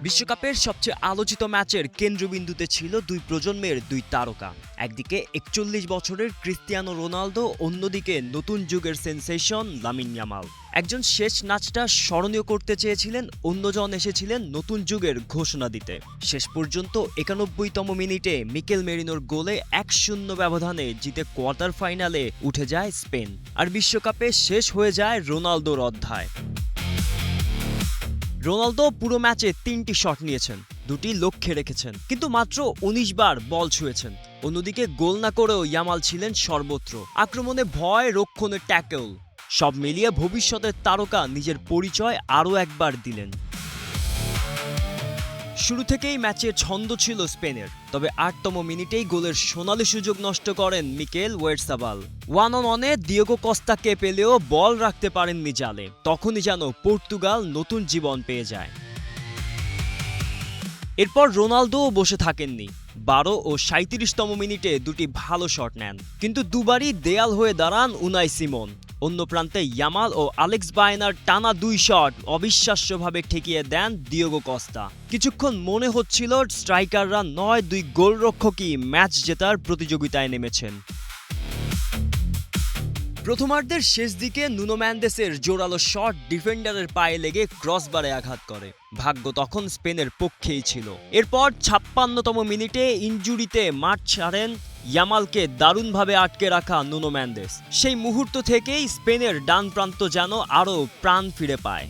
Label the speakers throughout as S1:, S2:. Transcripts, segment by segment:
S1: বিশ্বকাপের সবচেয়ে আলোচিত ম্যাচের কেন্দ্রবিন্দুতে ছিল দুই প্রজন্মের দুই তারকা। একদিকে ৪১ বছরের ক্রিস্তিয়ানো রোনালদো, অন্যদিকে নতুন যুগের সেনসেশন লামিন ইয়ামাল। একজন শেষ ম্যাচটা স্মরণীয় করতে চেয়েছিলেন, অন্যজন এসেছিলেন নতুন যুগের ঘোষণা দিতে। শেষ পর্যন্ত ৯১তম মিনিটে মিকেল মেরিনোর গোলে ১-০ ব্যবধানে জিতে কোয়ার্টার ফাইনালে উঠে যায় স্পেন। আর বিশ্বকাপে শেষ হয়ে যায় রোনালদোর অধ্যায়। রোনালদো পুরো ম্যাচে ৩টি শট নিয়েছেন, ২টি লক্ষ্যে রেখেছেন, কিন্তু মাত্র ১৯ বার বল ছুঁয়েছেন। অন্যদিকে গোল না করেও ইয়ামাল ছিলেন সর্বত্র। আক্রমণে ভয়, রক্ষণে ট্যাকল, সব মিলিয়ে ভবিষ্যতের তারকা নিজের পরিচয় আরও একবার দিলেন। শুরু থেকেই ম্যাচের ছন্দ ছিল স্পেনের, তবে ৮তম মিনিটেই গোলের সোনালি সুযোগ নষ্ট করেন মিকেল ওয়েরসাবাল। ওয়ান অন ওয়ানে দিয়েগো কস্তাকে পেলেও বল রাখতে পারেননি জালে। তখনই যেন পর্তুগাল নতুন জীবন পেয়ে যায়। এরপর রোনালদোও বসে থাকেননি। ১২ ও ৩৭তম মিনিটে দুটি ভালো শট নেন, কিন্তু দুবারই দেয়াল হয়ে দাঁড়ান উনাই সিমন। অন্য প্রান্তে ইয়ামাল ও আলেক্স বায়েনার টানা ২ শট অবিশ্বাস্যভাবে ঠেকিয়ে দেন দিয়েগো কস্তা। কিছুক্ষণ মনে হচ্ছিল স্ট্রাইকাররা নয়, ২ গোলরক্ষকই ম্যাচ জেতার প্রতিযোগিতায় নেমেছেন। প্রথমার্ধের শেষ দিকে নুনো ম্যান্ডেসের জোরালো শট ডিফেন্ডারের পায়ে লেগে ক্রসবারে আঘাত করে। ভাগ্য তখন স্পেনের পক্ষেই ছিল। এরপর ৫৬তম মিনিটে ইনজুরিতে মাঠ ছাড়েন ইয়ামালকে দারুণভাবে আটকে রাখা নুনো ম্যান্ডেস। সেই মুহূর্ত থেকেই স্পেনের ডান প্রান্ত যেন আরও প্রাণ ফিরে পায়।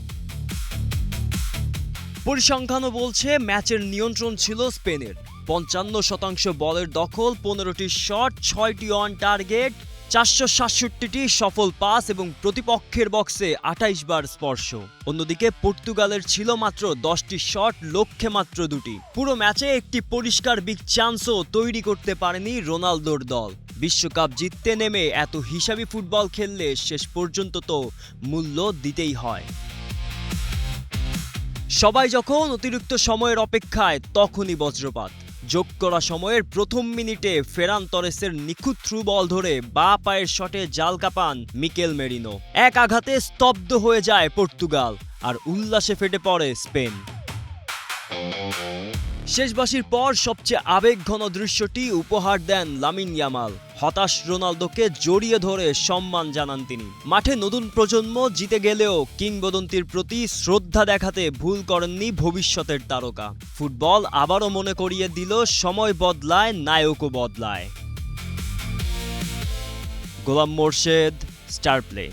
S1: পরিসংখ্যানও বলছে ম্যাচের নিয়ন্ত্রণ ছিল স্পেনের। ৫৫% বলের দখল, ১৫টি শট, ৬টি অন টার্গেট, ৪৬৭টি সফল পাস এবং প্রতিপক্ষের বক্সে ২৮ বার স্পর্শ। অন্যদিকে পর্তুগালের ছিল মাত্র ১০টি শট, লক্ষ্যে মাত্র ২টি। পুরো ম্যাচে একটি পরিষ্কার বিগ চান্সও তৈরি করতে পারেনি রোনালদোর দল। বিশ্বকাপ জিততে নেমে এত হিসাবি ফুটবল খেললে শেষ পর্যন্ত তো মূল্য দিতেই হয়। সবাই যখন অতিরিক্ত সময়ের অপেক্ষায়, তখনই বজ্রপাত। যোগ করা সময়ের প্রথম মিনিটে ফেরান তরেসের নিখুঁত থ্রু বল ধরে বাঁ পায়ের শটে জাল কাপান মিকেল মেরিনো। এক আঘাতে স্তব্ধ হয়ে যায় পর্তুগাল, আর উল্লাসে ফেটে পড়ে স্পেন। শেষ বাঁশির পর সবচেয়ে আবেগঘন দৃশ্যটি উপহার দেন লামিন ইয়ামাল। হতাশ রোনালদোকে জড়িয়ে ধরে সম্মান জানান তিনি। মাঠে নতুন প্রজন্ম জিতে গেলেও কিংবদন্তির প্রতি শ্রদ্ধা দেখাতে ভুল করেননি ভবিষ্যতের তারকা। ফুটবল আবারও মনে করিয়ে দিল, সময় বদলায়, নায়কও বদলায়। গোলাম মোর্শেদ, স্টার প্লে।